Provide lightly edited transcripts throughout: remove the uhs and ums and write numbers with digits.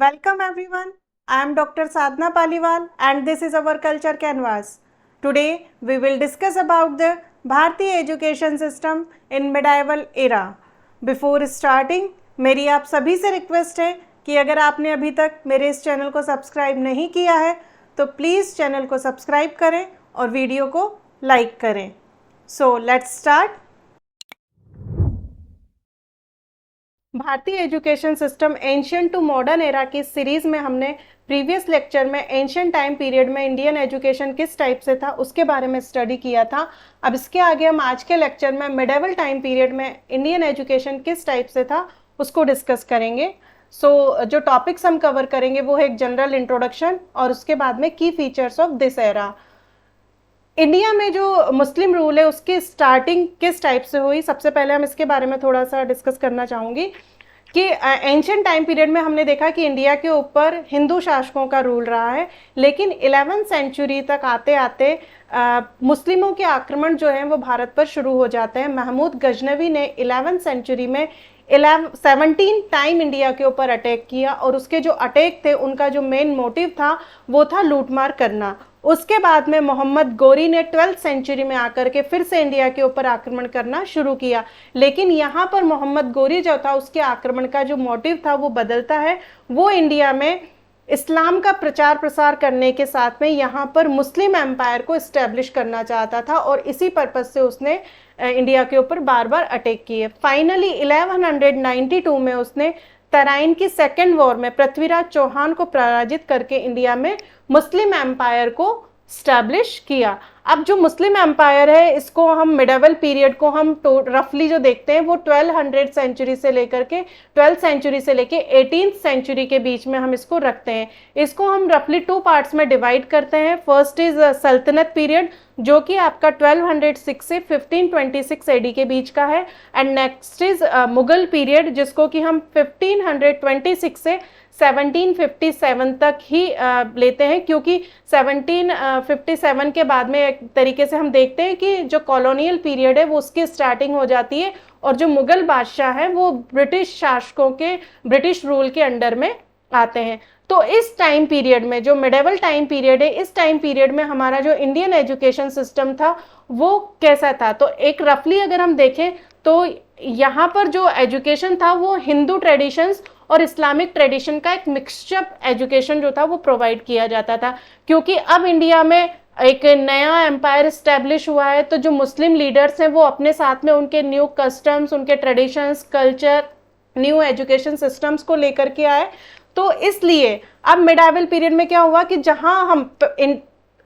Welcome everyone. I am Dr. Sadhna Paliwal and this is our culture canvas. Today we will discuss about the Bharatiya education system in medieval era. Before starting, मेरी आप सभी से request है कि अगर आपने अभी तक मेरे इस चैनल को सब्सक्राइब नहीं किया है तो प्लीज़ चैनल को सब्सक्राइब करें और वीडियो को लाइक करें. So let's start. भारतीय education system ancient to modern era की सीरीज़ में हमने प्रीवियस लेक्चर में एंशियंट टाइम पीरियड में इंडियन एजुकेशन किस टाइप से था उसके बारे में स्टडी किया था. अब इसके आगे हम आज के लेक्चर में मिडेवल टाइम पीरियड में इंडियन एजुकेशन किस टाइप से था उसको डिस्कस करेंगे. जो टॉपिक्स हम कवर करेंगे वो है एक जनरल इंट्रोडक्शन और उसके बाद में की features of this era. India में जो मुस्लिम रूल है उसकी स्टार्टिंग किस टाइप से हुई, सबसे पहले हम इसके बारे में थोड़ा सा डिस्कस करना चाहूँगी कि एंशियंट टाइम पीरियड में हमने देखा कि इंडिया के ऊपर हिंदू शासकों का रूल रहा है, लेकिन 11वीं सेंचुरी तक आते आते मुस्लिमों के आक्रमण जो हैं वो भारत पर शुरू हो जाते हैं. महमूद गजनवी ने 11वीं सेंचुरी में 17 टाइम इंडिया के ऊपर अटैक किया और उसके जो अटैक थे उनका जो मेन मोटिव था वो था लूटमार करना. उसके बाद में मोहम्मद गोरी ने 12th सेंचुरी में आकर के फिर से इंडिया के ऊपर आक्रमण करना शुरू किया, लेकिन यहाँ पर मोहम्मद गोरी जो था उसके आक्रमण का जो मोटिव था वो बदलता है. वो इंडिया में इस्लाम का प्रचार प्रसार करने के साथ में यहाँ पर मुस्लिम एम्पायर को इस्टेब्लिश करना चाहता था और इसी पर्पज से उसने इंडिया के ऊपर बार बार अटैक किए. फाइनली 1192 में उसने तराइन की सेकेंड वॉर में पृथ्वीराज चौहान को पराजित करके इंडिया में मुस्लिम एम्पायर को स्टैब्लिश किया. अब जो मुस्लिम एम्पायर है इसको हम मिडेवल पीरियड को हम रफली जो देखते हैं वो 1200 सेंचुरी से लेकर के 12th सेंचुरी से लेके 18th सेंचुरी के बीच में हम इसको रखते हैं. इसको हम रफली 2 पार्ट्स में डिवाइड करते हैं. फर्स्ट इज सल्तनत पीरियड जो कि आपका 1206 से 1526 एडी के बीच का है, and next is Mughal period जिसको कि हम 1526 से 1757 तक ही लेते हैं, क्योंकि 1757 के बाद में एक तरीके से हम देखते हैं कि जो कॉलोनियल पीरियड है वो उसकी स्टार्टिंग हो जाती है और जो मुगल बादशाह हैं वो ब्रिटिश शासकों के ब्रिटिश रूल के अंडर में आते हैं. तो इस टाइम पीरियड में जो मिडेवल टाइम पीरियड है, इस टाइम पीरियड में हमारा जो इंडियन एजुकेशन सिस्टम था वो कैसा था. तो एक रफली अगर हम देखें तो यहाँ पर जो एजुकेशन था वो हिंदू ट्रेडिशंस और इस्लामिक ट्रेडिशन का एक मिक्सचर एजुकेशन जो था वो प्रोवाइड किया जाता था, क्योंकि अब इंडिया में एक नया एम्पायर इस्टेब्लिश हुआ है. तो जो मुस्लिम लीडर्स हैं वो अपने साथ में उनके न्यू कस्टम्स, उनके traditions, culture, new education systems को लेकर के आए. तो इसलिए अब मिडेवल पीरियड में क्या हुआ कि जहां हम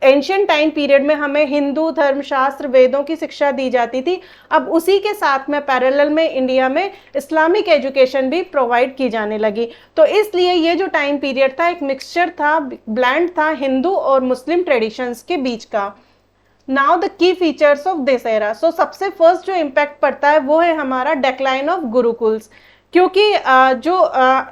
एंशियंट टाइम पीरियड में हमें हिंदू धर्मशास्त्र वेदों की शिक्षा दी जाती थी, अब उसी के साथ में पैरेलल में इंडिया में इस्लामिक एजुकेशन भी प्रोवाइड की जाने लगी. तो इसलिए ये जो टाइम पीरियड था एक मिक्सचर था, ब्लेंड था हिंदू और मुस्लिम ट्रेडिशंस के बीच का. Now the key features of this era. So सबसे फर्स्ट जो इम्पैक्ट पड़ता है वो है हमारा डेक्लाइन ऑफ गुरुकुल्स, क्योंकि जो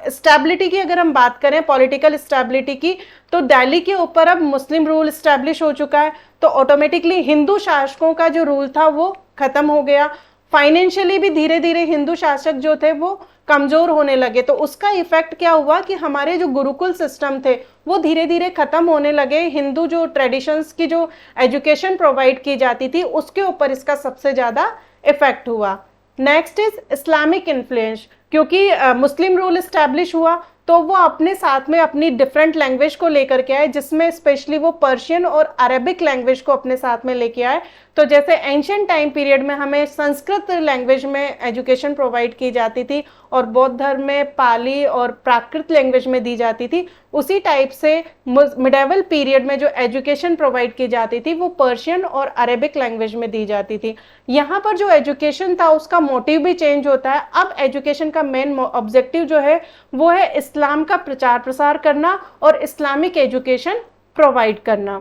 स्टेबिलिटी की अगर हम बात करें, पॉलिटिकल स्टेबिलिटी की, तो दिल्ली के ऊपर अब मुस्लिम रूल स्टैब्लिश हो चुका है, तो ऑटोमेटिकली हिंदू शासकों का जो रूल था वो खत्म हो गया. फाइनेंशियली भी धीरे धीरे हिंदू शासक जो थे वो कमजोर होने लगे. तो उसका इफेक्ट क्या हुआ कि हमारे जो गुरुकुल सिस्टम थे वो धीरे धीरे खत्म होने लगे. हिंदू जो ट्रेडिशंस की जो एजुकेशन प्रोवाइड की जाती थी उसके ऊपर इसका सबसे ज्यादा इफेक्ट हुआ. नेक्स्ट इज इस्लामिक इन्फ्लुएंस, क्योंकि मुस्लिम रूल इस्टेब्लिश हुआ तो वो अपने साथ में अपनी डिफरेंट लैंग्वेज को लेकर के आए, जिसमें स्पेशली वो पर्शियन और अरेबिक लैंग्वेज को अपने साथ में लेके आए. तो जैसे एंशियंट टाइम पीरियड में हमें संस्कृत लैंग्वेज में एजुकेशन प्रोवाइड की जाती थी और बौद्ध धर्म में पाली और प्राकृत लैंग्वेज में दी जाती थी, उसी टाइप से मिडेवल पीरियड में जो एजुकेशन प्रोवाइड की जाती थी वो पर्शियन और अरेबिक लैंग्वेज में दी जाती थी. यहाँ पर जो एजुकेशन था उसका मोटिव भी चेंज होता है. अब एजुकेशन का मेन ऑब्जेक्टिव जो है वो है इस्लाम का प्रचार प्रसार करना और इस्लामिक एजुकेशन प्रोवाइड करना.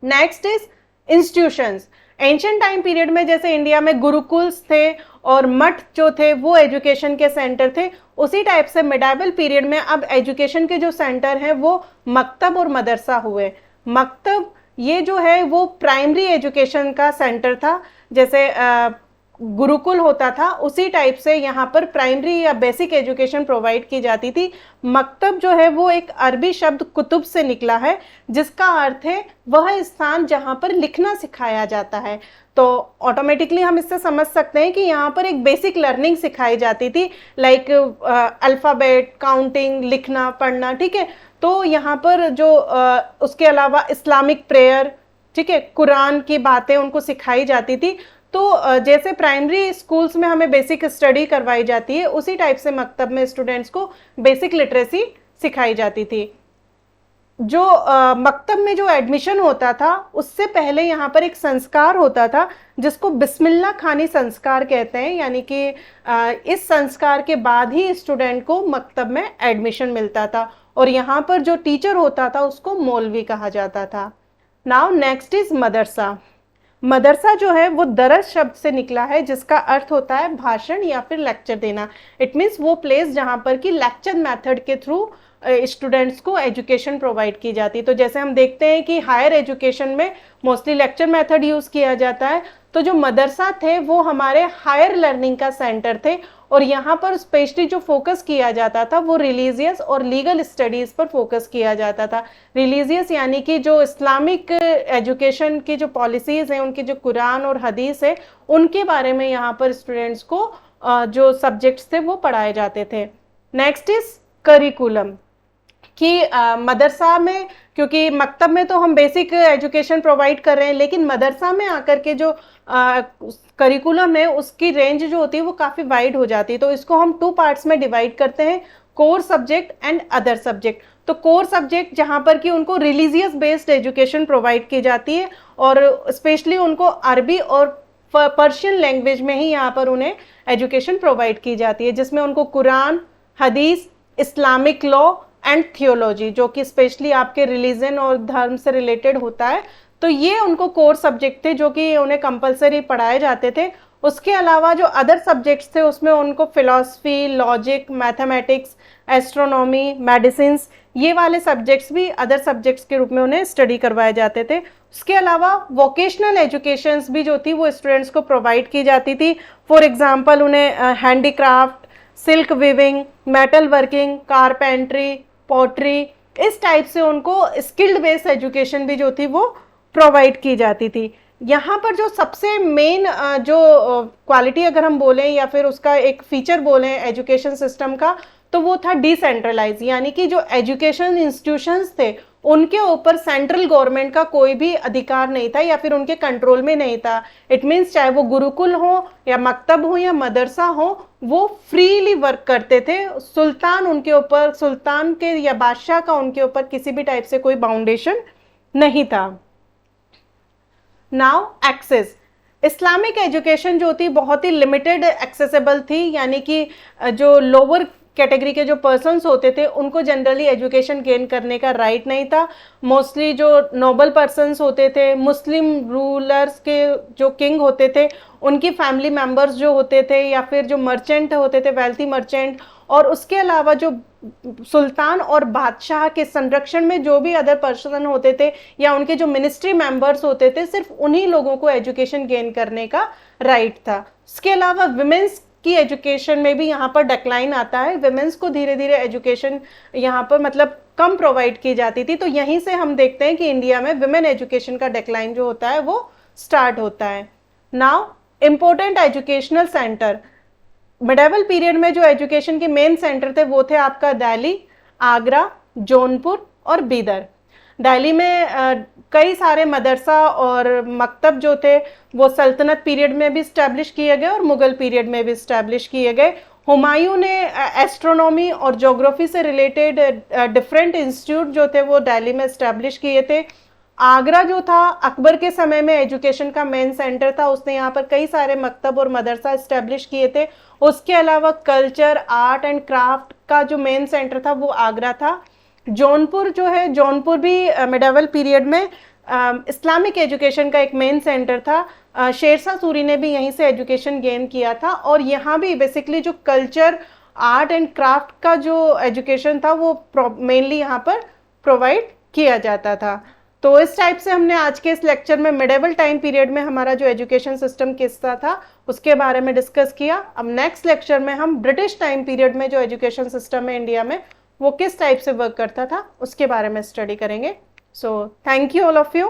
Next is institutions. Ancient time period में जैसे इंडिया में गुरुकुल्स थे और मठ जो थे वो एजुकेशन के सेंटर थे, उसी टाइप से मिडेवल पीरियड में अब एजुकेशन के जो सेंटर हैं वो मकतब और मदरसा हुए. मकतब ये जो है वो प्राइमरी एजुकेशन का सेंटर था. जैसे गुरुकुल होता था उसी टाइप से यहाँ पर प्राइमरी या बेसिक एजुकेशन प्रोवाइड की जाती थी। मकतब जो है वो एक अरबी शब्द कुतुब से निकला है, जिसका अर्थ है वह स्थान जहाँ पर लिखना सिखाया जाता है। तो ऑटोमेटिकली हम इससे समझ सकते हैं कि यहाँ पर एक बेसिक लर्निंग सिखाई जाती थी, लाइक अल्फ़ाबेट, काउंटिंग, लिखना पढ़ना, ठीक है। तो यहाँ पर जो उसके अलावा इस्लामिक प्रेयर, ठीक है, कुरान की बातें उनको सिखाई जाती थी। तो जैसे प्राइमरी स्कूल्स में हमें बेसिक स्टडी करवाई जाती है, उसी टाइप से मकतब में स्टूडेंट्स को बेसिक लिटरेसी सिखाई जाती थी। जो मकतब में जो एडमिशन होता था उससे पहले यहाँ पर एक संस्कार होता था जिसको बिस्मिल्लाह खानी संस्कार कहते हैं, यानी कि इस संस्कार के बाद ही स्टूडेंट को मकतब में एडमिशन मिलता था, और यहाँ पर जो टीचर होता था उसको मौलवी कहा जाता था। नाउ नेक्स्ट इज मदरसा। मदरसा जो है वो दरस शब्द से निकला है, जिसका अर्थ होता है भाषण या फिर लेक्चर देना। इट मीन्स वो प्लेस जहाँ पर कि लेक्चर मेथड के थ्रू स्टूडेंट्स को एजुकेशन प्रोवाइड की जाती है। तो जैसे हम देखते हैं कि हायर एजुकेशन में मोस्टली लेक्चर मेथड यूज़ किया जाता है, तो जो मदरसा थे वो हमारे हायर लर्निंग का सेंटर थे, और यहाँ पर स्पेशली जो फोकस किया जाता था वो रिलीजियस और लीगल स्टडीज़ पर फोकस किया जाता था। रिलीजियस यानी कि जो इस्लामिक एजुकेशन की जो पॉलिसीज़ हैं, उनकी जो कुरान और हदीस है, उनके बारे में यहाँ पर स्टूडेंट्स को जो सब्जेक्ट्स थे वो पढ़ाए जाते थे। नेक्स्ट इज करिकुलम, कि मदरसा में, क्योंकि मकतब में तो हम बेसिक एजुकेशन प्रोवाइड कर रहे हैं, लेकिन मदरसा में आकर के जो करिकुलम है उसकी रेंज जो होती है वो काफ़ी वाइड हो जाती है। तो इसको हम 2 पार्ट्स में डिवाइड करते हैं, core subject and other subject. तो कोर सब्जेक्ट जहाँ पर कि उनको रिलीजियस बेस्ड एजुकेशन प्रोवाइड की जाती है, और स्पेशली उनको अरबी और पर्शियन लैंग्वेज में ही यहाँ पर उन्हें एजुकेशन प्रोवाइड की जाती है, जिसमें उनको कुरान, हदीस, इस्लामिक लॉ एंड थियोलॉजी, जो कि स्पेशली आपके रिलीजन और धर्म से रिलेटेड होता है, तो ये उनको कोर सब्जेक्ट थे जो कि उन्हें कंपलसरी पढ़ाए जाते थे। उसके अलावा जो अदर सब्जेक्ट्स थे उसमें उनको philosophy, logic, mathematics, astronomy, medicines, ये वाले सब्जेक्ट्स भी अदर सब्जेक्ट्स के रूप में उन्हें स्टडी करवाए जाते थे। उसके अलावा वोकेशनल एजुकेशंस भी जो थी वो स्टूडेंट्स को प्रोवाइड की जाती थी। फॉर एग्जांपल उन्हें handicraft, silk weaving, metal working, carpentry, pottery, इस टाइप से उनको स्किल्ड बेस्ड एजुकेशन भी जो थी वो प्रोवाइड की जाती थी। यहाँ पर जो सबसे मेन जो क्वालिटी अगर हम बोलें या फिर उसका एक फीचर बोलें एजुकेशन सिस्टम का, तो वो था डिसेंट्रलाइज, यानी कि जो एजुकेशन इंस्टीट्यूशंस थे उनके ऊपर सेंट्रल गवर्नमेंट का कोई भी अधिकार नहीं था या फिर उनके कंट्रोल में नहीं था। इट मीन्स चाहे वो गुरुकुल हो या मकतब हो या मदरसा हो, वो फ्रीली वर्क करते थे। सुल्तान उनके ऊपर, सुल्तान के या बादशाह का उनके ऊपर किसी भी टाइप से कोई बाउंडेशन नहीं था। नाउ एक्सेस, इस्लामिक एजुकेशन जो थी बहुत ही लिमिटेड एक्सेसिबल थी, यानी कि जो लोअर कैटेगरी के जो पर्सन्स होते थे उनको जनरली एजुकेशन गेन करने का राइट नहीं था। मोस्टली जो नोबल पर्सन्स होते थे, मुस्लिम रूलर्स के जो किंग होते थे, उनकी फैमिली मेंबर्स जो होते थे, या फिर जो मर्चेंट होते थे, वेल्थी मर्चेंट, और उसके अलावा जो सुल्तान और बादशाह के संरक्षण में जो भी अदर पर्सन होते थे या उनके जो मिनिस्ट्री मेंबर्स होते थे, सिर्फ उन्हीं लोगों को एजुकेशन गेन करने का राइट था। उसके अलावा विमेंस की एजुकेशन में भी यहाँ पर डिक्लाइन आता है। विमेंस को धीरे धीरे एजुकेशन यहाँ पर मतलब कम प्रोवाइड की जाती थी। तो यहीं से हम देखते हैं कि इंडिया में विमेन एजुकेशन का डिक्लाइन जो होता है वो स्टार्ट होता है। Now important educational centre, medieval period में जो एजुकेशन के मेन सेंटर थे वो थे आपका दिल्ली, आगरा, जौनपुर और बीदर। दिल्ली में कई सारे मदरसा और मकतब जो थे वो सल्तनत पीरियड में भी इस्टेब्लिश किए गए और मुगल पीरियड में भी इस्टेब्लिश किए गए। हुमायूं ने एस्ट्रोनॉमी और ज्योग्राफी से रिलेटेड डिफरेंट इंस्टीट्यूट जो थे वो दिल्ली में इस्टेब्लिश किए थे। आगरा जो था अकबर के समय में एजुकेशन का मेन सेंटर था, उसने यहाँ पर कई सारे मकतब और मदरसा इस्टेब्लिश किए थे। उसके अलावा कल्चर, आर्ट एंड क्राफ्ट का जो मेन सेंटर था वो आगरा था। जौनपुर जो है, जौनपुर भी मिडेवल पीरियड में इस्लामिक एजुकेशन का एक मेन सेंटर था। शेरशाह सूरी ने भी यहीं से एजुकेशन गेन किया था, और यहाँ भी बेसिकली जो कल्चर, आर्ट एंड क्राफ्ट का जो एजुकेशन था वो मेनली यहाँ पर प्रोवाइड किया जाता था। तो इस टाइप से हमने आज के इस लेक्चर में मिडेवल टाइम पीरियड में हमारा जो एजुकेशन सिस्टम किसका था उसके बारे में डिस्कस किया। अब नेक्स्ट लेक्चर में हम ब्रिटिश टाइम पीरियड में जो एजुकेशन सिस्टम है इंडिया में वो किस टाइप से वर्क करता था उसके बारे में स्टडी करेंगे। So thank you all of you.